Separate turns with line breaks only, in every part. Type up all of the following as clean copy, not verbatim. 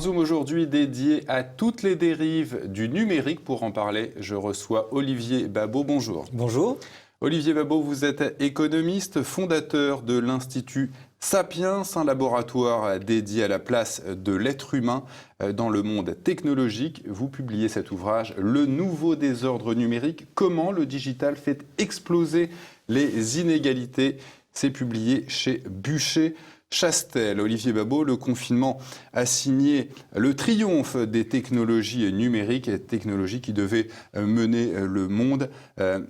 Zoom aujourd'hui dédié à toutes les dérives du numérique. Pour en parler, je reçois Olivier Babot. Bonjour.
Bonjour.
Olivier Babot, vous êtes économiste, fondateur de l'Institut Sapiens, un laboratoire dédié à la place de l'être humain dans le monde technologique. Vous publiez cet ouvrage, Le nouveau désordre numérique, comment le digital fait exploser les inégalités. C'est publié chez Buchet-Chastel. Olivier Babot, le confinement a signé le triomphe des technologies numériques, technologies qui devaient mener le monde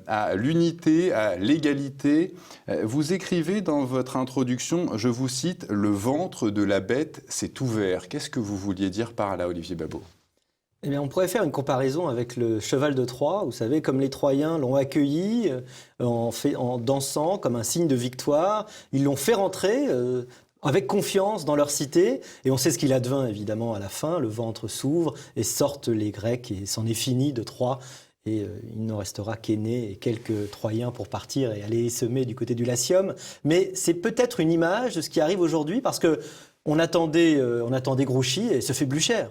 à l'unité, à l'égalité. Vous écrivez dans votre introduction, je vous cite, « Le ventre de la bête s'est ouvert ». Qu'est-ce que vous vouliez dire par là, Olivier Babot ?
Eh bien, on pourrait faire une comparaison avec le cheval de Troie. Vous savez, comme les Troyens l'ont accueilli en dansant comme un signe de victoire, ils l'ont fait rentrer avec confiance dans leur cité. Et on sait ce qu'il advint, évidemment, à la fin. Le ventre s'ouvre et sortent les Grecs et c'en est fini de Troie. Et il ne restera qu'Énée et quelques Troyens pour partir et aller semer du côté du Latium. Mais c'est peut-être une image de ce qui arrive aujourd'hui parce que on attendait Grouchy et ce fut Blücher.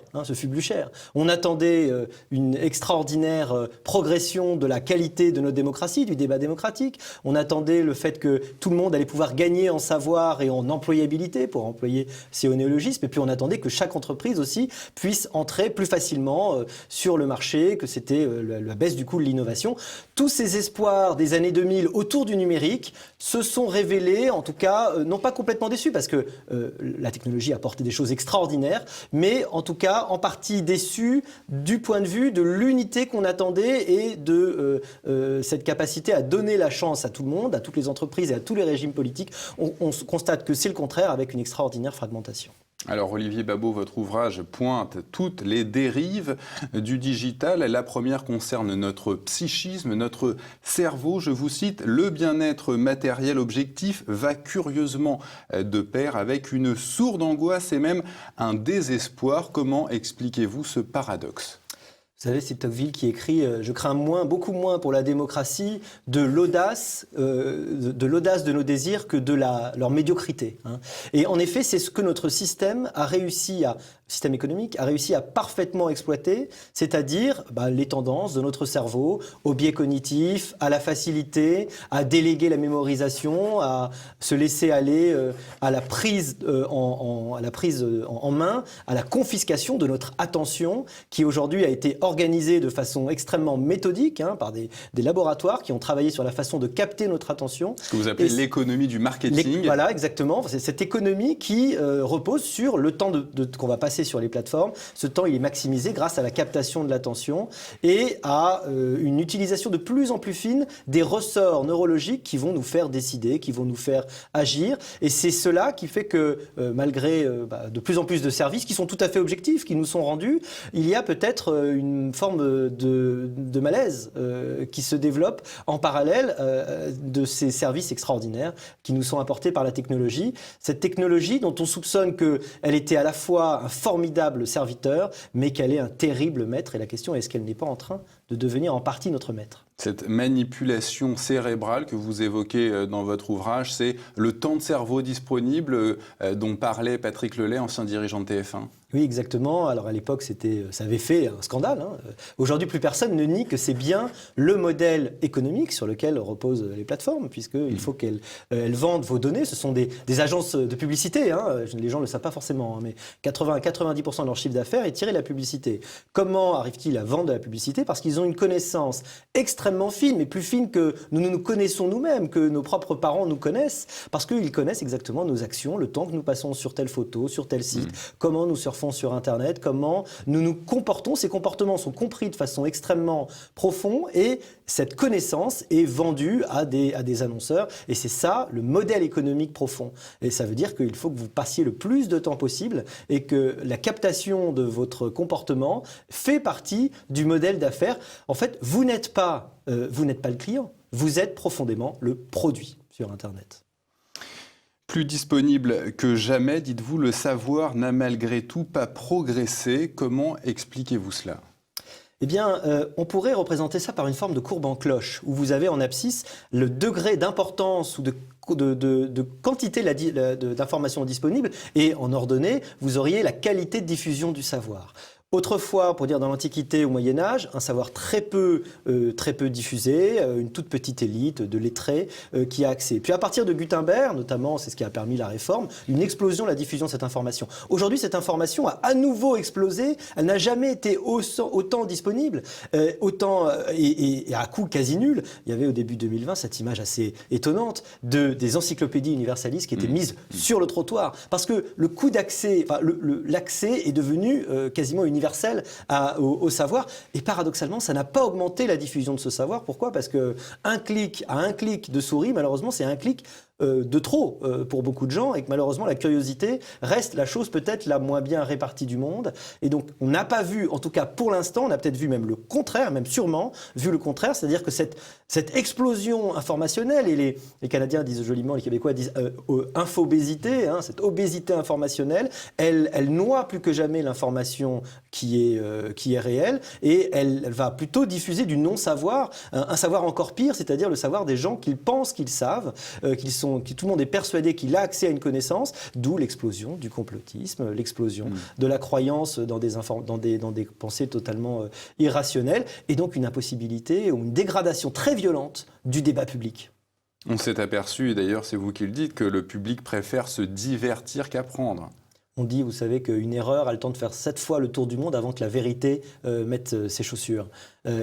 On attendait une extraordinaire progression de la qualité de notre démocratie, du débat démocratique. On attendait le fait que tout le monde allait pouvoir gagner en savoir et en employabilité, pour employer ces néologismes. Et puis on attendait que chaque entreprise aussi puisse entrer plus facilement sur le marché, que c'était la baisse du coût de l'innovation. Tous ces espoirs des années 2000 autour du numérique se sont révélés, en tout cas, non pas complètement déçus, parce que la technologie a apporté des choses extraordinaires, mais en tout cas en partie déçus du point de vue de l'unité qu'on attendait et de cette capacité à donner la chance à tout le monde, à toutes les entreprises et à tous les régimes politiques. On constate que c'est le contraire avec une extraordinaire fragmentation.
Alors Olivier Babot, votre ouvrage pointe toutes les dérives du digital. La première concerne notre psychisme, notre cerveau. Je vous cite, « Le bien-être matériel objectif va curieusement de pair avec une sourde angoisse et même un désespoir. » Comment expliquez-vous ce paradoxe ?
Vous savez, c'est Tocqueville qui écrit « Je crains beaucoup moins pour la démocratie de l'audace de nos désirs que de leur médiocrité. » Et en effet, c'est ce que notre système économique a réussi à parfaitement exploiter, c'est-à-dire les tendances de notre cerveau au biais cognitif, à la facilité, à déléguer la mémorisation, à se laisser aller à la prise en main, à la confiscation de notre attention qui aujourd'hui a été organisée de façon extrêmement méthodique par des laboratoires qui ont travaillé sur la façon de capter notre attention.
Ce que vous appelez l'économie du marketing.
Voilà, exactement. C'est cette économie qui repose sur le temps qu'on va passer sur les plateformes. Ce temps, il est maximisé grâce à la captation de l'attention et à une utilisation de plus en plus fine des ressorts neurologiques qui vont nous faire décider, qui vont nous faire agir. Et c'est cela qui fait que, malgré de plus en plus de services qui sont tout à fait objectifs, qui nous sont rendus, il y a peut-être une forme de malaise qui se développe en parallèle de ces services extraordinaires qui nous sont apportés par la technologie. Cette technologie dont on soupçonne qu'elle était à la fois un formidable serviteur, mais qu'elle est un terrible maître. Et la question est, est-ce qu'elle n'est pas en train de devenir en partie notre maître ?
Cette manipulation cérébrale que vous évoquez dans votre ouvrage, c'est le temps de cerveau disponible dont parlait Patrick Lelay, ancien dirigeant de TF1.
Oui, exactement. Alors à l'époque, ça avait fait un scandale. Aujourd'hui, plus personne ne nie que c'est bien le modèle économique sur lequel reposent les plateformes, puisqu'il faut qu'elles vendent vos données. Ce sont des agences de publicité. Les gens ne le savent pas forcément, mais 80 à 90% de leur chiffre d'affaires est tiré de la publicité. Comment arrivent-ils à vendre de la publicité ? Parce qu'ils ont une connaissance extrêmement fine, mais plus fine que nous connaissons nous-mêmes, que nos propres parents nous connaissent, parce qu'ils connaissent exactement nos actions, le temps que nous passons sur telle photo, sur tel site, comment nous surfons sur Internet, comment nous nous comportons. Ces comportements sont compris de façon extrêmement profonde et cette connaissance est vendue à des annonceurs. Et c'est ça, le modèle économique profond. Et ça veut dire qu'il faut que vous passiez le plus de temps possible et que la captation de votre comportement fait partie du modèle d'affaires. En fait, vous n'êtes pas le client, vous êtes profondément le produit sur Internet.
Plus disponible que jamais, dites-vous, le savoir n'a malgré tout pas progressé. Comment expliquez-vous cela ?
Eh bien, on pourrait représenter ça par une forme de courbe en cloche, où vous avez en abscisse le degré d'importance ou de quantité d'informations disponibles, et en ordonnée, vous auriez la qualité de diffusion du savoir. Autrefois, pour dire dans l'Antiquité, au Moyen-Âge, un savoir très peu diffusé, une toute petite élite de lettrés qui a accès. Puis à partir de Gutenberg, notamment, c'est ce qui a permis la réforme, une explosion de la diffusion de cette information. Aujourd'hui, cette information a à nouveau explosé, elle n'a jamais été autant disponible, et à coût quasi nul. Il y avait au début 2020 cette image assez étonnante des encyclopédies universalistes qui étaient mises sur le trottoir, parce que le coût d'accès, l'accès est devenu quasiment universel au savoir, et paradoxalement, ça n'a pas augmenté la diffusion de ce savoir. Pourquoi ? Parce que un clic de souris, malheureusement, c'est un clic de trop pour beaucoup de gens, et que malheureusement la curiosité reste la chose peut-être la moins bien répartie du monde. Et donc on n'a pas vu, en tout cas pour l'instant, on a peut-être vu même le contraire, même sûrement vu le contraire, c'est-à-dire que cette explosion informationnelle, et les Canadiens disent joliment, les Québécois disent infobésité, cette obésité informationnelle, elle noie plus que jamais l'information qui est réelle, et elle va plutôt diffuser du non-savoir, un savoir encore pire, c'est-à-dire le savoir des gens qu'ils pensent qu'ils savent, tout le monde est persuadé qu'il a accès à une connaissance, d'où l'explosion du complotisme, l'explosion de la croyance dans des pensées totalement irrationnelles, et donc une impossibilité ou une dégradation très violente du débat public.
On s'est aperçu, et d'ailleurs c'est vous qui le dites, que le public préfère se divertir qu'apprendre.
On dit, vous savez, qu'une erreur a le temps de faire 7 fois le tour du monde avant que la vérité mette ses chaussures.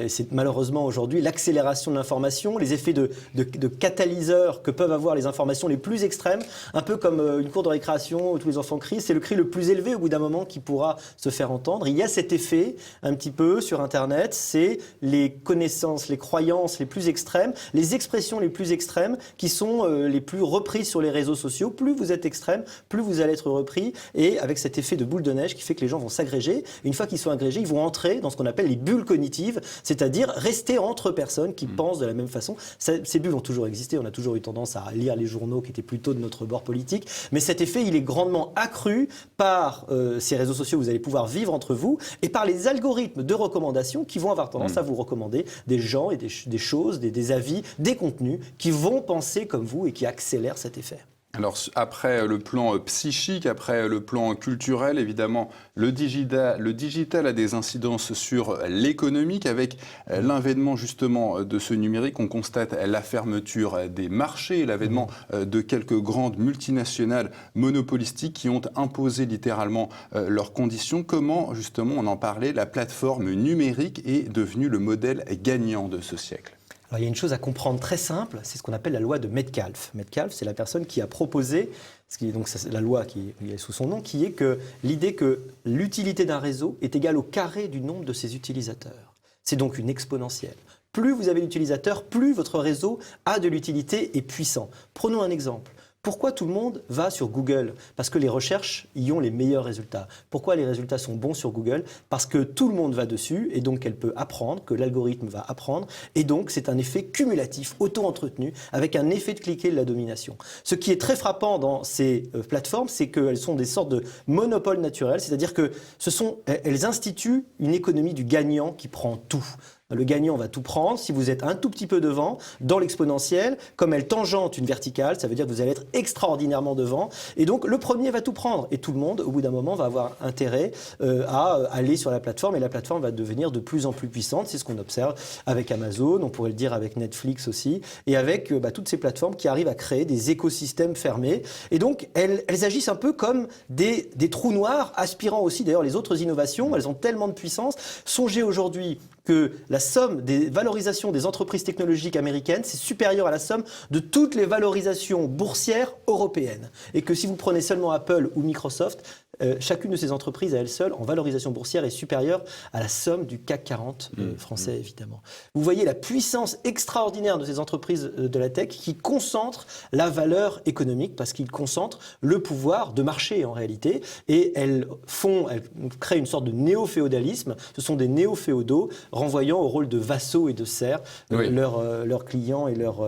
C'est malheureusement aujourd'hui l'accélération de l'information, les effets de catalyseur que peuvent avoir les informations les plus extrêmes, un peu comme une cour de récréation où tous les enfants crient, c'est le cri le plus élevé au bout d'un moment qui pourra se faire entendre. Il y a cet effet un petit peu sur Internet, c'est les connaissances, les croyances les plus extrêmes, les expressions les plus extrêmes qui sont les plus reprises sur les réseaux sociaux. Plus vous êtes extrême, plus vous allez être repris, et avec cet effet de boule de neige qui fait que les gens vont s'agréger. Une fois qu'ils sont agrégés, ils vont entrer dans ce qu'on appelle les bulles cognitives, c'est-à-dire rester entre personnes qui pensent de la même façon. Ces bulles ont toujours existé, on a toujours eu tendance à lire les journaux qui étaient plutôt de notre bord politique, mais cet effet, il est grandement accru par ces réseaux sociaux où vous allez pouvoir vivre entre vous, et par les algorithmes de recommandation qui vont avoir tendance à vous recommander des gens et des choses, des avis, des contenus qui vont penser comme vous et qui accélèrent cet effet.
Alors, après le plan psychique, après le plan culturel, évidemment, le digital a des incidences sur l'économique. Avec l'avènement justement de ce numérique, on constate la fermeture des marchés, l'avènement de quelques grandes multinationales monopolistiques qui ont imposé littéralement leurs conditions. Comment, justement, on en parlait, la plateforme numérique est devenue le modèle gagnant de ce siècle ?
Alors, il y a une chose à comprendre très simple, c'est ce qu'on appelle la loi de Metcalfe. Metcalfe, c'est la personne qui a proposé, donc c'est la loi qui est sous son nom, qui est que l'idée que l'utilité d'un réseau est égale au carré du nombre de ses utilisateurs. C'est donc une exponentielle. Plus vous avez d'utilisateurs, plus votre réseau a de l'utilité et puissant. Prenons un exemple. Pourquoi tout le monde va sur Google ? Parce que les recherches y ont les meilleurs résultats. Pourquoi les résultats sont bons sur Google ? Parce que tout le monde va dessus, et donc elle peut apprendre, que l'algorithme va apprendre, et donc c'est un effet cumulatif, auto-entretenu, avec un effet de cliquet de la domination. Ce qui est très frappant dans ces plateformes, c'est qu'elles sont des sortes de monopoles naturels, c'est-à-dire qu'elles instituent une économie du gagnant qui prend tout. Le gagnant va tout prendre. Si vous êtes un tout petit peu devant, dans l'exponentielle, comme elle tangente une verticale, ça veut dire que vous allez être extraordinairement devant. Et donc, le premier va tout prendre. Et tout le monde, au bout d'un moment, va avoir intérêt à aller sur la plateforme. Et la plateforme va devenir de plus en plus puissante. C'est ce qu'on observe avec Amazon, on pourrait le dire avec Netflix aussi, et avec toutes ces plateformes qui arrivent à créer des écosystèmes fermés. Et donc, elles agissent un peu comme des trous noirs, aspirant aussi d'ailleurs les autres innovations. Elles ont tellement de puissance. Songez aujourd'hui que la somme des valorisations des entreprises technologiques américaines, c'est supérieur à la somme de toutes les valorisations boursières européennes. Et que si vous prenez seulement Apple ou Microsoft, chacune de ces entreprises à elles seules, en valorisation boursière, est supérieure à la somme du CAC 40 français, évidemment. Vous voyez la puissance extraordinaire de ces entreprises de la tech qui concentrent la valeur économique, parce qu'ils concentrent le pouvoir de marché, en réalité. Et elles créent une sorte de néo-féodalisme. Ce sont des néo-féodaux renvoyant au rôle de vassaux et de serfs leurs clients et leurs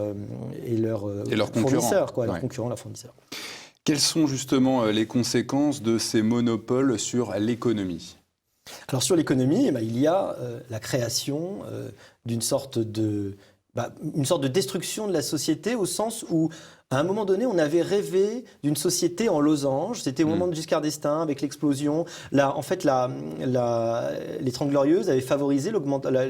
fournisseurs, leurs concurrents, leurs fournisseurs.
Quelles sont justement les conséquences de ces monopoles sur l'économie ?
Alors sur l'économie, il y a la création d'une sorte une sorte de destruction de la société au sens où, à un moment donné, on avait rêvé d'une société en losange. C'était au moment de Giscard d'Estaing, avec l'explosion. Là, en fait, les Trente Glorieuses avaient favorisé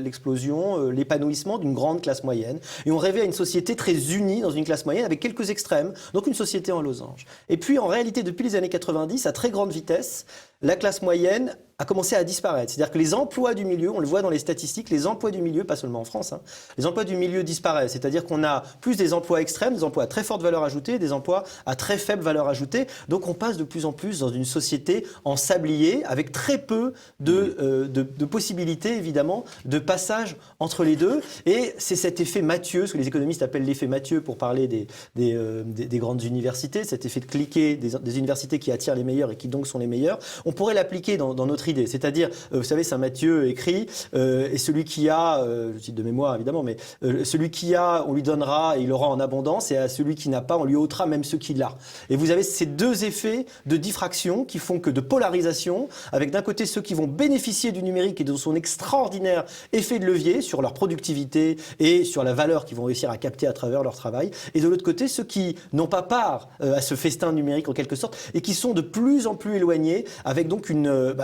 l'explosion, l'épanouissement d'une grande classe moyenne. Et on rêvait à une société très unie dans une classe moyenne, avec quelques extrêmes, donc une société en losange. Et puis, en réalité, depuis les années 90, à très grande vitesse, la classe moyenne a commencé à disparaître. C'est-à-dire que les emplois du milieu, on le voit dans les statistiques, les emplois du milieu, pas seulement en France, les emplois du milieu disparaissent. C'est-à-dire qu'on a plus des emplois extrêmes, des emplois à très forte valeur ajoutée, des emplois à très faible valeur ajoutée. Donc on passe de plus en plus dans une société en sablier, avec très peu de possibilités, évidemment, de passage entre les deux. Et c'est cet effet Mathieu, ce que les économistes appellent l'effet Mathieu pour parler des grandes universités, cet effet de cliquet des universités qui attirent les meilleurs et qui donc sont les meilleurs. On pourrait l'appliquer dans notre idée. C'est-à-dire, vous savez, Saint Matthieu écrit, et celui qui a, je cite de mémoire évidemment, mais celui qui a, on lui donnera et il aura en abondance, et à celui qui n'a pas, on lui ôtera même ce qu'il a. Et vous avez ces deux effets de diffraction qui font que de polarisation, avec d'un côté ceux qui vont bénéficier du numérique et de son extraordinaire effet de levier sur leur productivité et sur la valeur qu'ils vont réussir à capter à travers leur travail, et de l'autre côté ceux qui n'ont pas part à ce festin numérique en quelque sorte, et qui sont de plus en plus éloignés, avec donc une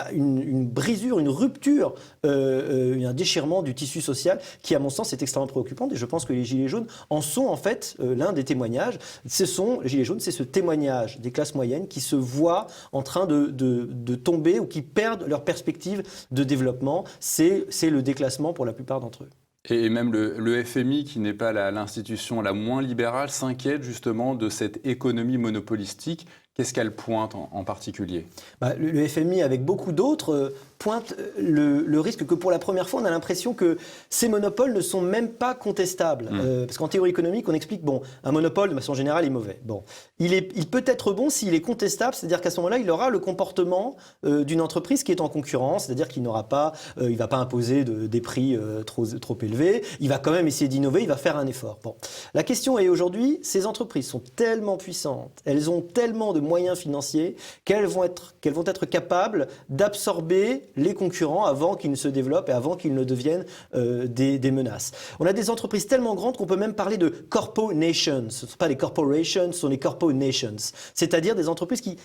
brisure, une rupture, un déchirement du tissu social qui, à mon sens, est extrêmement préoccupant. Et je pense que les Gilets jaunes en sont en fait l'un des témoignages. Les Gilets jaunes, c'est ce témoignage des classes moyennes qui se voient en train de tomber ou qui perdent leur perspective de développement. C'est le déclassement pour la plupart d'entre eux.
Et même le FMI, qui n'est pas l'institution la moins libérale, s'inquiète justement de cette économie monopolistique. Qu'est-ce qu'elle pointe en particulier ?
Le FMI, avec beaucoup d'autres, pointe le risque que pour la première fois, on a l'impression que ces monopoles ne sont même pas contestables. Parce qu'en théorie économique, on explique, un monopole, de façon générale, est mauvais. Il peut être bon s'il est contestable, c'est-à-dire qu'à ce moment-là, il aura le comportement d'une entreprise qui est en concurrence, c'est-à-dire qu'il n'aura pas, il va pas imposer des prix trop élevés, il va quand même essayer d'innover, il va faire un effort. La question est aujourd'hui, ces entreprises sont tellement puissantes, elles ont tellement de moyens financiers qu'elles vont être capables d'absorber les concurrents avant qu'ils ne se développent et avant qu'ils ne deviennent des menaces. On a des entreprises tellement grandes qu'on peut même parler de corpo-nations. Ce ne sont pas les corporations, ce sont les corpo-nations. C'est-à-dire des entreprises qui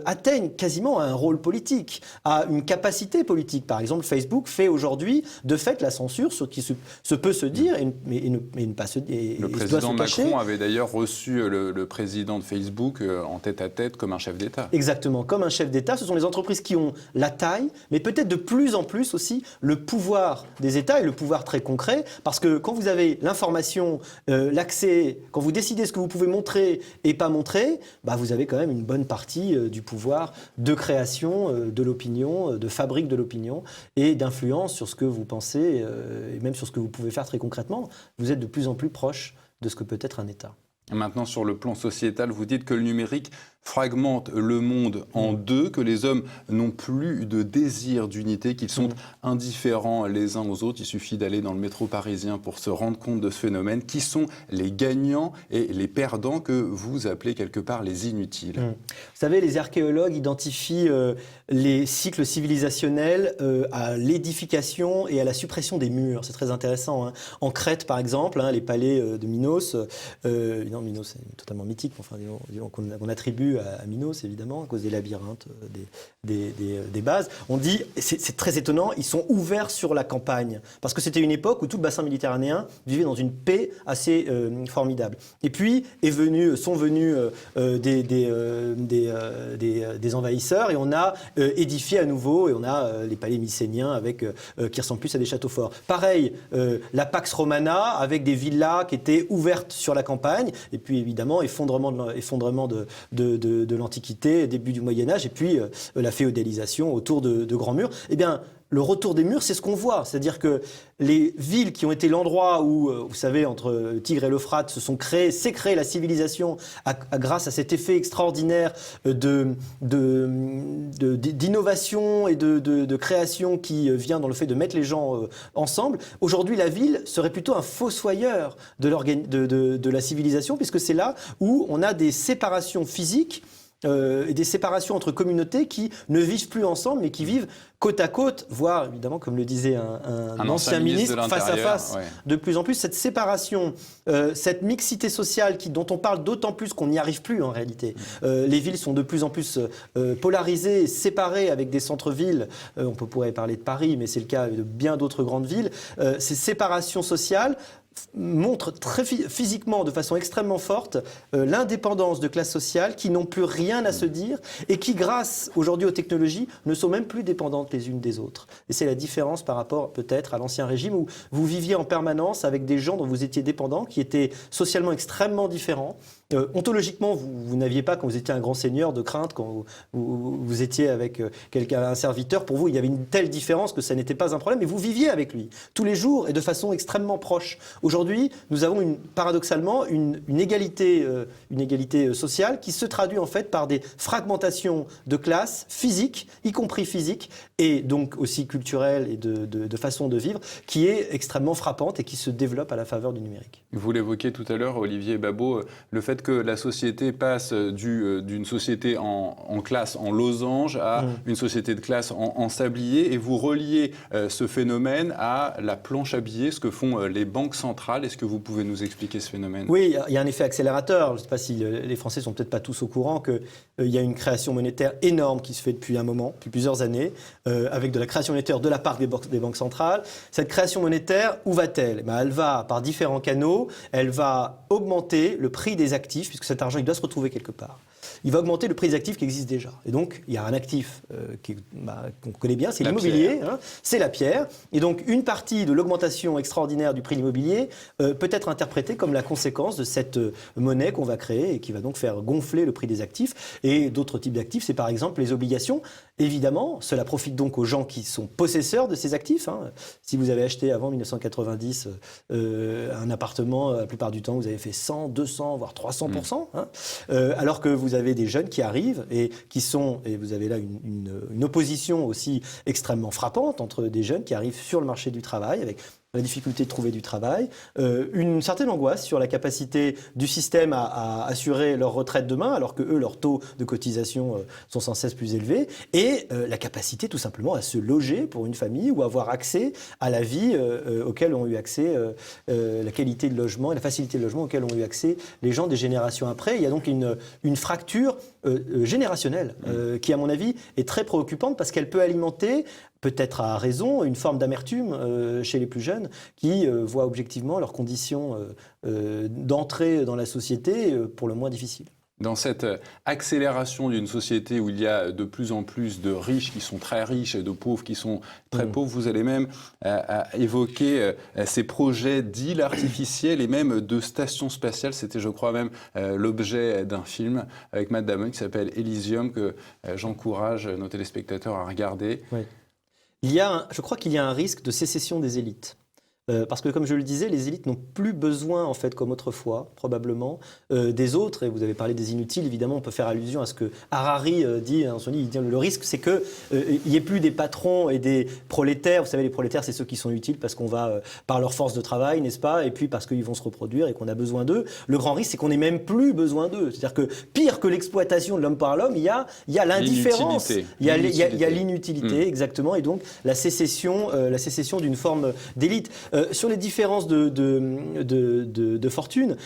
atteignent quasiment à un rôle politique, à une capacité politique. Par exemple, Facebook fait aujourd'hui, de fait, la censure, ce qui se peut se dire, mais ne pas se dire.
Le président Macron avait d'ailleurs reçu le président de Facebook en tête-à-tête comme un chef d'État.
Exactement, comme un chef d'État. Ce sont les entreprises qui ont la taille, mais peut-être de plus en plus aussi le pouvoir des États et le pouvoir très concret. Parce que quand vous avez l'information, l'accès, quand vous décidez ce que vous pouvez montrer et pas montrer, vous avez quand même une bonne partie du pouvoir de création de l'opinion, de fabrique de l'opinion et d'influence sur ce que vous pensez et même sur ce que vous pouvez faire très concrètement. Vous êtes de plus en plus proche de ce que peut être un État.
Maintenant, sur le plan sociétal, vous dites que le numérique fragmente le monde en deux, que les hommes n'ont plus de désir d'unité, qu'ils sont indifférents les uns aux autres. Il suffit d'aller dans le métro parisien pour se rendre compte de ce phénomène. Qui sont les gagnants et les perdants que vous appelez quelque part les inutiles ?
Vous savez, les archéologues identifient les cycles civilisationnels à l'édification et à la suppression des murs. C'est très intéressant. En Crète, par exemple, les palais de Minos, non, Minos c'est totalement mythique, disons qu'on attribue à Minos, évidemment, à cause des labyrinthes, des bases. On dit, c'est très étonnant, ils sont ouverts sur la campagne, parce que c'était une époque où tout le bassin méditerranéen vivait dans une paix assez formidable. Et puis sont venus des envahisseurs, et on a édifié à nouveau, et on a les palais mycéniens qui ressemblent plus à des châteaux forts. Pareil, la Pax Romana, avec des villas qui étaient ouvertes sur la campagne, et puis évidemment effondrement de l'Antiquité, début du Moyen-Âge, et puis la féodalisation autour de grands murs. Eh bien, le retour des murs, c'est ce qu'on voit. C'est-à-dire que les villes qui ont été l'endroit où, vous savez, entre le Tigre et l'Euphrate, s'est créée la civilisation grâce à cet effet extraordinaire d'innovation et de création qui vient dans le fait de mettre les gens ensemble. Aujourd'hui, la ville serait plutôt un fossoyeur de la civilisation, puisque c'est là où on a des séparations physiques et des séparations entre communautés qui ne vivent plus ensemble, mais qui vivent côte à côte, voire, évidemment, comme le disait un ancien ministre, face à face, de plus en plus. Cette séparation, cette mixité sociale dont on parle d'autant plus qu'on n'y arrive plus en réalité. Les villes sont de plus en plus polarisées, séparées avec des centres-villes. On pourrait parler de Paris, mais c'est le cas de bien d'autres grandes villes. Ces séparations sociales montre très physiquement, de façon extrêmement forte, l'indépendance de classes sociales qui n'ont plus rien à se dire et qui, grâce aujourd'hui aux technologies, ne sont même plus dépendantes les unes des autres. Et c'est la différence par rapport peut-être à l'ancien régime où vous viviez en permanence avec des gens dont vous étiez dépendants, qui étaient socialement extrêmement différents. Ontologiquement, vous n'aviez pas, quand vous étiez un grand seigneur, de crainte quand vous étiez avec un serviteur. Pour vous, il y avait une telle différence que ça n'était pas un problème, et vous viviez avec lui tous les jours et de façon extrêmement proche. Aujourd'hui, nous avons paradoxalement une égalité sociale qui se traduit en fait par des fragmentations de classes physiques, y compris physiques, et donc aussi culturelles et de façon de vivre, qui est extrêmement frappante et qui se développe à la faveur du numérique.
Vous l'évoquiez tout à l'heure, Olivier Babot, le fait que la société passe d'une société en classe en losange à une société de classe en sablier, et vous reliez ce phénomène à la planche à billets, ce que font les banques centrales. Est-ce que vous pouvez nous expliquer ce phénomène ?
Oui, il y a un effet accélérateur. Je ne sais pas si les Français ne sont peut-être pas tous au courant qu'il y a une création monétaire énorme qui se fait depuis un moment, depuis plusieurs années, avec de la création monétaire de la part des banques centrales. Cette création monétaire, où va-t-elle ? Elle va par différents canaux, elle va augmenter le prix des actifs, puisque cet argent il doit se retrouver quelque part. Il va augmenter le prix des actifs qui existent déjà. Et donc, il y a un actif qu'on connaît bien, c'est l'immobilier, c'est la pierre. Et donc, une partie de l'augmentation extraordinaire du prix de l'immobilier peut être interprétée comme la conséquence de cette monnaie qu'on va créer et qui va donc faire gonfler le prix des actifs. Et d'autres types d'actifs, c'est par exemple les obligations. Évidemment, cela profite donc aux gens qui sont possesseurs de ces actifs. Si vous avez acheté avant 1990 un appartement, la plupart du temps, vous avez fait 100, 200, voire 300%. Alors que vous avez des jeunes qui arrivent et vous avez là une opposition aussi extrêmement frappante entre des jeunes qui arrivent sur le marché du travail avec la difficulté de trouver du travail, une certaine angoisse sur la capacité du système à assurer leur retraite demain, alors que eux, leurs taux de cotisation sont sans cesse plus élevés, et la capacité tout simplement à se loger pour une famille ou avoir accès à la vie auquel ont eu accès, la qualité de logement et la facilité de logement auquel ont eu accès les gens des générations après. Il y a donc une fracture générationnelle qui, à mon avis, est très préoccupante parce qu'elle peut alimenter, peut-être à raison, une forme d'amertume chez les plus jeunes qui voient objectivement leurs conditions d'entrée dans la société pour le moins difficiles.
Dans cette accélération d'une société où il y a de plus en plus de riches qui sont très riches et de pauvres qui sont très pauvres, vous allez même évoquer ces projets d'îles artificielles et même de stations spatiales. C'était, je crois, même l'objet d'un film avec Matt Damon qui s'appelle Elysium, que j'encourage nos téléspectateurs à regarder.
Oui. Je crois qu'il y a un risque de sécession des élites. Parce que, comme je le disais, les élites n'ont plus besoin, en fait, comme autrefois, probablement, des autres. Et vous avez parlé des inutiles, évidemment, on peut faire allusion à ce que Harari dit dans son livre. Il dit le risque, c'est qu'il n'y ait plus des patrons et des prolétaires. Vous savez, les prolétaires, c'est ceux qui sont utiles parce qu'on va, par leur force de travail, n'est-ce pas ? Et puis parce qu'ils vont se reproduire et qu'on a besoin d'eux. Le grand risque, c'est qu'on n'ait même plus besoin d'eux. C'est-à-dire que, pire que l'exploitation de l'homme par l'homme, il y a l'indifférence. Il y a l'inutilité, exactement. Et donc, la sécession d'une forme d'élite. Sur les différences de fortune,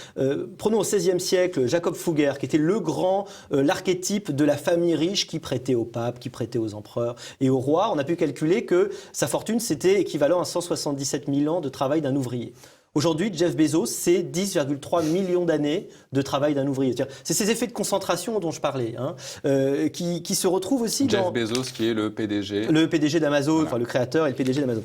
prenons au XVIe siècle Jacob Fugger, qui était l'archétype de la famille riche qui prêtait au pape, qui prêtait aux empereurs et aux rois. On a pu calculer que sa fortune, c'était équivalent à 177 000 ans de travail d'un ouvrier. Aujourd'hui, Jeff Bezos, c'est 10,3 millions d'années de travail d'un ouvrier. C'est ces effets de concentration dont je parlais, qui se retrouvent aussi
Jeff Bezos, qui est le PDG.
Le PDG d'Amazon,
voilà.
Enfin le créateur et le PDG d'Amazon.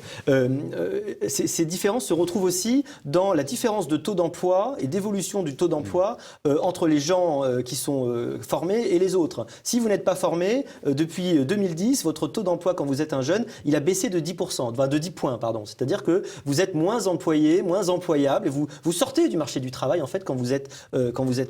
Ces différences se retrouvent aussi dans la différence de taux d'emploi et d'évolution du taux d'emploi entre les gens qui sont formés et les autres. Si vous n'êtes pas formé, depuis 2010, votre taux d'emploi quand vous êtes un jeune, il a baissé de 10%, de 10 points, pardon. C'est-à-dire que vous êtes moins employé, moins employé employable et vous sortez du marché du travail en fait quand vous êtes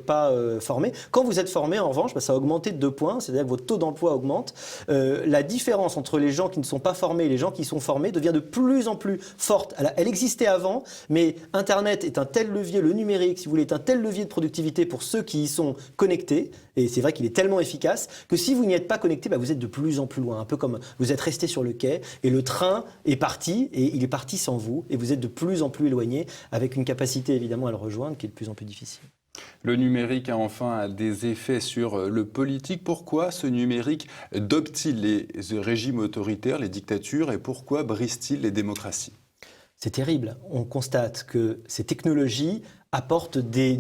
pas formé. Quand vous êtes formé, en revanche, ça a augmenté de 2 points, c'est-à-dire que votre taux d'emploi augmente. La différence entre les gens qui ne sont pas formés et les gens qui sont formés devient de plus en plus forte. Elle existait avant, mais Internet est un tel levier, le numérique, si vous voulez, est un tel levier de productivité pour ceux qui y sont connectés, et c'est vrai qu'il est tellement efficace, que si vous n'y êtes pas connecté, vous êtes de plus en plus loin, un peu comme vous êtes resté sur le quai, et le train est parti, et il est parti sans vous, et vous êtes de plus en plus éloigné, avec une capacité évidemment à le rejoindre qui est de plus en plus difficile.
Le numérique a enfin des effets sur le politique. Pourquoi ce numérique dope-t-il les régimes autoritaires, les dictatures, et pourquoi brise-t-il les démocraties ?
C'est terrible. On constate que ces technologies apportent des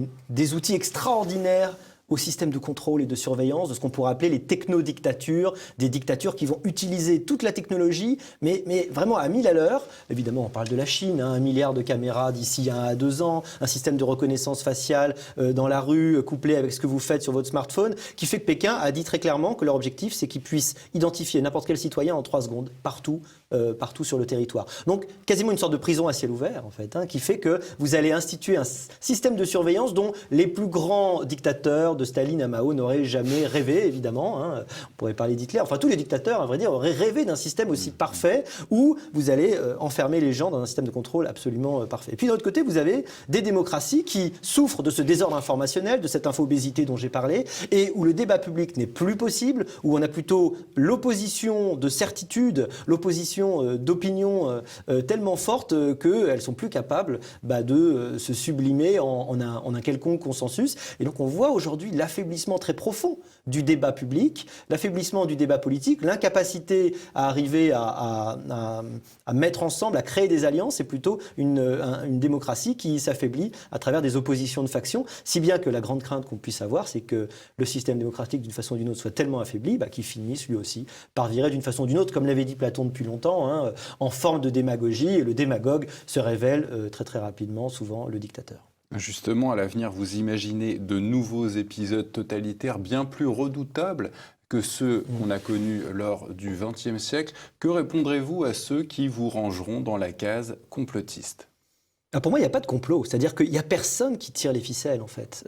outils extraordinaires au système de contrôle et de surveillance de ce qu'on pourrait appeler les techno-dictatures, des dictatures qui vont utiliser toute la technologie, mais vraiment à 1000 à l'heure. Évidemment, on parle de la Chine, 1 milliard de caméras d'ici 1 à 2 ans, un système de reconnaissance faciale dans la rue, couplé avec ce que vous faites sur votre smartphone, qui fait que Pékin a dit très clairement que leur objectif, c'est qu'ils puissent identifier n'importe quel citoyen en 3 secondes, partout sur le territoire. Donc, quasiment une sorte de prison à ciel ouvert, en fait, qui fait que vous allez instituer un système de surveillance dont les plus grands dictateurs, de Staline à Mao, n'auraient jamais rêvé, évidemment. On pourrait parler d'Hitler. Enfin, tous les dictateurs, à vrai dire, auraient rêvé d'un système aussi parfait où vous allez enfermer les gens dans un système de contrôle absolument parfait. Et puis, de l'autre côté, vous avez des démocraties qui souffrent de ce désordre informationnel, de cette infobésité dont j'ai parlé, et où le débat public n'est plus possible, où on a plutôt l'opposition de certitude, l'opposition d'opinion tellement forte qu'elles ne sont plus capables de se sublimer en un quelconque consensus. Et donc, on voit aujourd'hui l'affaiblissement très profond du débat public, l'affaiblissement du débat politique, l'incapacité à arriver à mettre ensemble, à créer des alliances. C'est plutôt une démocratie qui s'affaiblit à travers des oppositions de factions, si bien que la grande crainte qu'on puisse avoir, c'est que le système démocratique, d'une façon ou d'une autre, soit tellement affaibli qu'il finisse lui aussi par virer d'une façon ou d'une autre, comme l'avait dit Platon depuis longtemps, en forme de démagogie, et le démagogue se révèle très très rapidement, souvent, le dictateur.
Justement, à l'avenir, vous imaginez de nouveaux épisodes totalitaires bien plus redoutables que ceux qu'on a connus lors du XXe siècle. Que répondrez-vous à ceux qui vous rangeront dans la case complotiste ?
Pour moi, il n'y a pas de complot. C'est-à-dire qu'il n'y a personne qui tire les ficelles, en fait.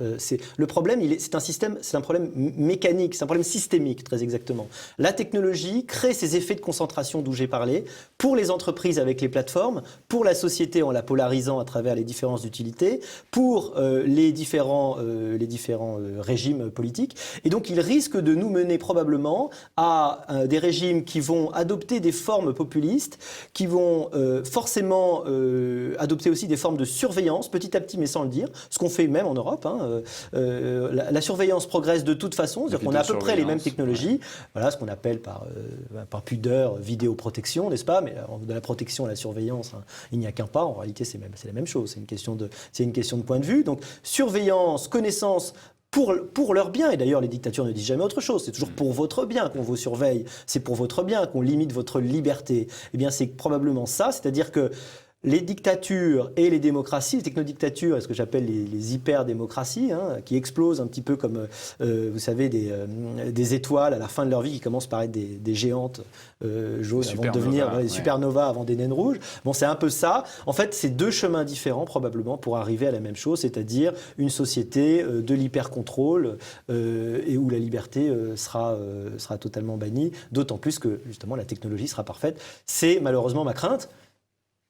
Le problème, c'est un problème mécanique, c'est un problème systémique, très exactement. La technologie crée ces effets de concentration d'où j'ai parlé, pour les entreprises avec les plateformes, pour la société en la polarisant à travers les différences d'utilité, pour les différents régimes politiques. Et donc, il risque de nous mener probablement à des régimes qui vont adopter des formes populistes, qui vont forcément adopter aussi des formes de surveillance, petit à petit, mais sans le dire, ce qu'on fait même en Europe. La surveillance progresse de toute façon, c'est-à-dire qu'on a à peu près les mêmes technologies. Voilà ce qu'on appelle par pudeur vidéoprotection, n'est-ce pas ? Mais de la protection à la surveillance, il n'y a qu'un pas. En réalité, c'est la même chose. C'est une question de point de vue. Donc, surveillance, connaissance, pour leur bien, et d'ailleurs les dictatures ne disent jamais autre chose, c'est toujours pour votre bien qu'on vous surveille, c'est pour votre bien qu'on limite votre liberté. Eh bien, c'est probablement ça, c'est-à-dire que les dictatures et les démocraties, les technodictatures, et ce que j'appelle les hyper-démocraties, qui explosent un petit peu comme, vous savez, des étoiles à la fin de leur vie qui commencent par être des géantes jaunes avant de devenir des supernovas avant des naines rouges. Bon, c'est un peu ça. En fait, c'est 2 chemins différents probablement pour arriver à la même chose, c'est-à-dire une société de l'hyper-contrôle et où la liberté sera totalement bannie, d'autant plus que justement la technologie sera parfaite. C'est malheureusement ma crainte.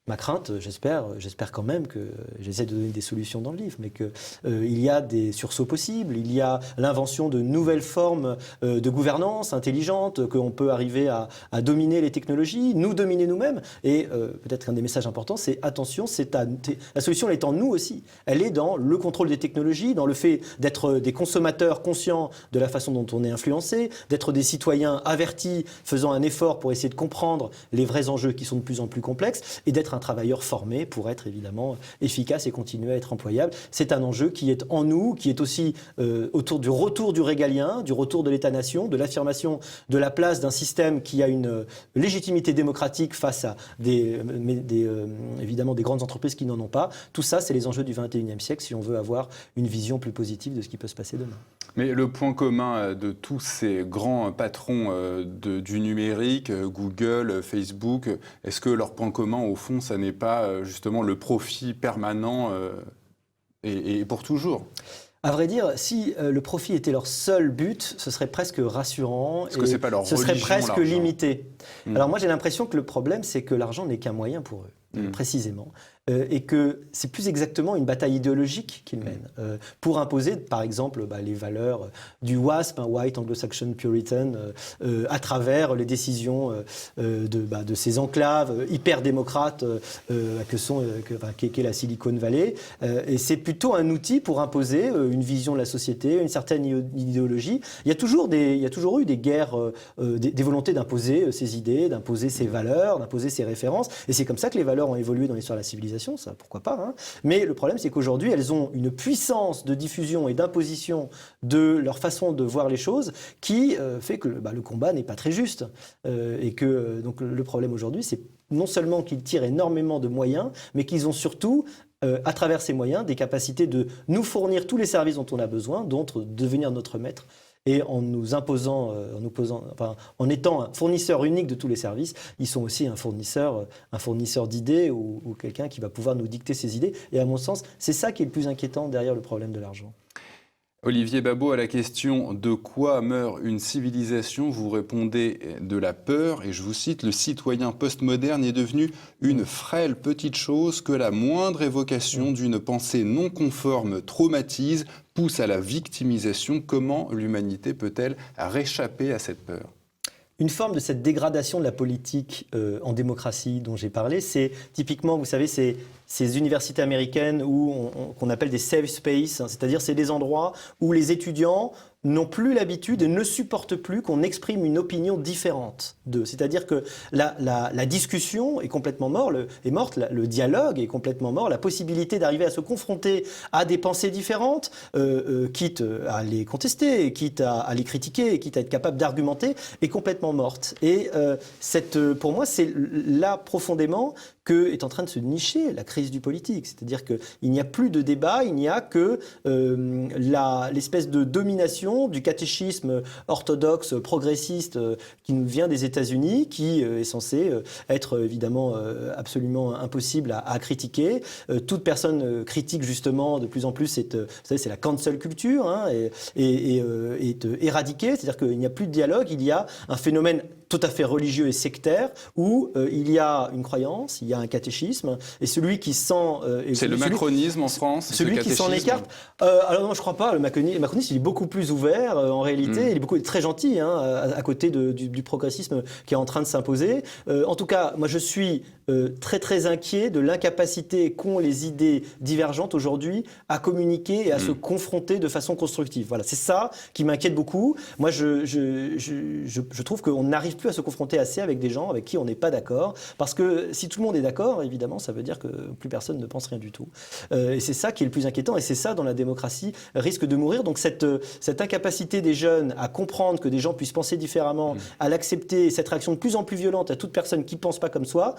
Ma crainte, j'espère quand même que j'essaie de donner des solutions dans le livre, mais qu'il y a des sursauts possibles, il y a l'invention de nouvelles formes de gouvernance intelligente, qu'on peut arriver à dominer les technologies, nous dominer nous-mêmes. Et peut-être qu'un des messages importants, c'est attention, la solution elle est en nous aussi. Elle est dans le contrôle des technologies, dans le fait d'être des consommateurs conscients de la façon dont on est influencé, d'être des citoyens avertis, faisant un effort pour essayer de comprendre les vrais enjeux qui sont de plus en plus complexes, et d'être un travailleur formé pour être évidemment efficace et continuer à être employable. C'est un enjeu qui est en nous, qui est aussi autour du retour du régalien, du retour de l'État-nation, de l'affirmation de la place d'un système qui a une légitimité démocratique face à évidemment des grandes entreprises qui n'en ont pas. Tout ça, c'est les enjeux du XXIe siècle si on veut avoir une vision plus positive de ce qui peut se passer demain.
Mais le point commun de tous ces grands patrons du numérique, Google, Facebook, est-ce que leur point commun, au fond, ça n'est pas justement le profit permanent et pour toujours?
À vrai dire, si le profit était leur seul but, ce serait presque rassurant.
Parce que c'est pas leur
ce serait
religion,
presque
l'argent.
limité. Alors moi, j'ai l'impression que le problème, c'est que l'argent n'est qu'un moyen pour eux, précisément. Et que c'est plus exactement une bataille idéologique qu'ils mènent pour imposer, par exemple, les valeurs du WASP, White Anglo-Saxon Puritan, à travers les décisions de ces enclaves hyper-démocrates qu'est la Silicon Valley. Et c'est plutôt un outil pour imposer une vision de la société, une certaine idéologie. Il y a toujours eu des guerres, des volontés d'imposer ces idées, d'imposer ces valeurs, d'imposer ces références. Et c'est comme ça que les valeurs ont évolué dans l'histoire de la civilisation. Ça, pourquoi pas, hein. Mais le problème, c'est qu'aujourd'hui, elles ont une puissance de diffusion et d'imposition de leur façon de voir les choses qui fait que le combat n'est pas très juste. Et que donc, le problème aujourd'hui, c'est non seulement qu'ils tirent énormément de moyens, mais qu'ils ont surtout à travers ces moyens, des capacités de nous fournir tous les services dont on a besoin, de devenir notre maître. Et en nous imposant, en étant un fournisseur unique de tous les services, ils sont aussi un fournisseur d'idées ou quelqu'un qui va pouvoir nous dicter ses idées. Et à mon sens, c'est ça qui est le plus inquiétant derrière le problème de l'argent.
Olivier Babot, à la question « De quoi meurt une civilisation ?» vous répondez de la peur, et je vous cite « Le citoyen postmoderne est devenu une frêle petite chose que la moindre évocation d'une pensée non conforme traumatise, pousse à la victimisation. Comment l'humanité peut-elle réchapper à cette peur ?»
Une forme de cette dégradation de la politique en démocratie dont j'ai parlé, c'est typiquement, vous savez, ces universités américaines qu'on appelle des safe spaces, hein, c'est-à-dire c'est des endroits où les étudiants n'ont plus l'habitude et ne supportent plus qu'on exprime une opinion différente d'eux. C'est-à-dire que la discussion est complètement morte, le dialogue est complètement mort, la possibilité d'arriver à se confronter à des pensées différentes, quitte à les contester, quitte à les critiquer, quitte à être capable d'argumenter, est complètement morte. Et pour moi, c'est là profondément que est en train de se nicher la crise du politique. C'est-à-dire qu'il n'y a plus de débat, il n'y a que l'espèce de domination du catéchisme orthodoxe, progressiste, qui nous vient des États-Unis, qui est censé être évidemment absolument impossible à critiquer. Toute personne critique justement de plus en plus, vous savez, c'est la cancel culture, hein, est éradiquée, c'est-à-dire qu'il n'y a plus de dialogue, il y a un phénomène tout à fait religieux et sectaire, où il y a une croyance, il y a un catéchisme, et celui qui s'en...
c'est le macronisme en France,
celui qui s'en écarte. Alors non, je ne crois pas, le macronisme, il est beaucoup plus ouvert, en réalité, il est très gentil, hein, à côté du progressisme qui est en train de s'imposer. En tout cas, moi je suis très très inquiet de l'incapacité qu'ont les idées divergentes aujourd'hui à communiquer et à se confronter de façon constructive. Voilà, c'est ça qui m'inquiète beaucoup. Moi, je trouve qu'on n'arrive plus à se confronter assez avec des gens avec qui on n'est pas d'accord, parce que si tout le monde est d'accord, évidemment, ça veut dire que plus personne ne pense rien du tout. Et c'est ça qui est le plus inquiétant, et c'est ça, dans la démocratie, risque de mourir. Donc cette incapacité des jeunes à comprendre que des gens puissent penser différemment, à l'accepter, cette réaction de plus en plus violente à toute personne qui ne pense pas comme soi,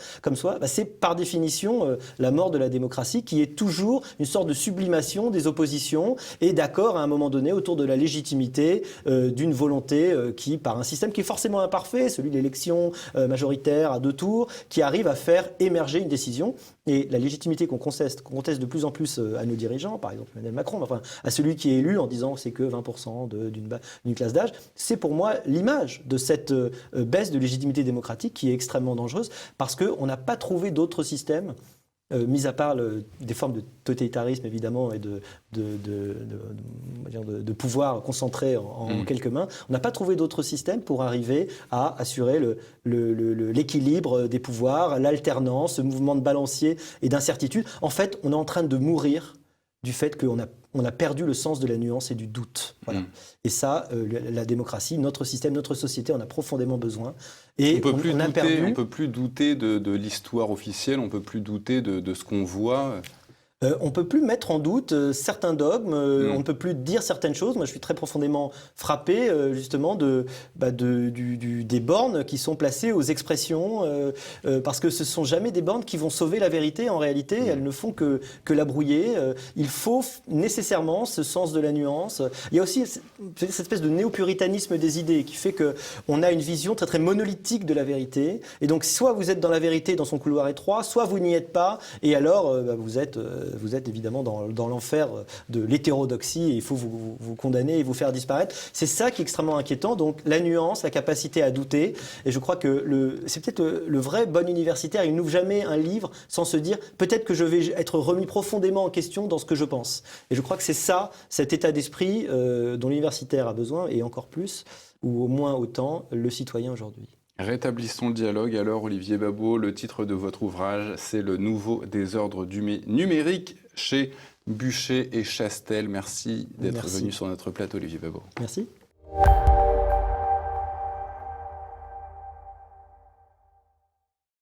c'est par définition la mort de la démocratie, qui est toujours une sorte de sublimation des oppositions et d'accord à un moment donné autour de la légitimité d'une volonté qui, par un système qui est forcément imparfait, celui de l'élection majoritaire à 2 tours, qui arrive à faire émerger une décision. Et la légitimité qu'on conteste de plus en plus à nos dirigeants, par exemple Emmanuel Macron, enfin, à celui qui est élu en disant que c'est que 20% d'une classe d'âge, c'est pour moi l'image de cette baisse de légitimité démocratique qui est extrêmement dangereuse, parce qu'on n'a pas trouvé d'autres systèmes, mis à part des formes de totalitarisme évidemment et de pouvoir concentré en quelques mains, on n'a pas trouvé d'autres systèmes pour arriver à assurer l'équilibre des pouvoirs, l'alternance, ce mouvement de balancier et d'incertitude. En fait, on est en train de mourir du fait qu'on a perdu le sens de la nuance et du doute. Voilà. Et ça, la démocratie, notre système, notre société en a profondément besoin. Et
on ne peut plus douter de l'histoire officielle, on ne peut plus douter de ce qu'on voit.
On ne peut plus mettre en doute certains dogmes, on ne peut plus dire certaines choses. Moi, je suis très profondément frappé justement des bornes qui sont placées aux expressions, parce que ce ne sont jamais des bornes qui vont sauver la vérité. En réalité, elles ne font que la brouiller. Il faut nécessairement ce sens de la nuance. Il y a aussi cette espèce de néo-puritanisme des idées qui fait qu'on a une vision très, très monolithique de la vérité. Et donc, soit vous êtes dans la vérité, dans son couloir étroit, soit vous n'y êtes pas, et alors vous êtes évidemment dans l'enfer de l'hétérodoxie et il faut vous condamner et vous faire disparaître. C'est ça qui est extrêmement inquiétant. Donc la nuance, la capacité à douter. Et je crois que c'est peut-être le vrai bon universitaire. Il n'ouvre jamais un livre sans se dire peut-être que je vais être remis profondément en question dans ce que je pense. Et je crois que c'est ça, cet état d'esprit dont l'universitaire a besoin et encore plus, ou au moins autant, le citoyen aujourd'hui.
Rétablissons le dialogue. Alors, Olivier Babot, le titre de votre ouvrage, c'est Le nouveau désordre numérique chez Buchet et Chastel. Merci d'être venu sur notre plateau, Olivier Babot.
Merci.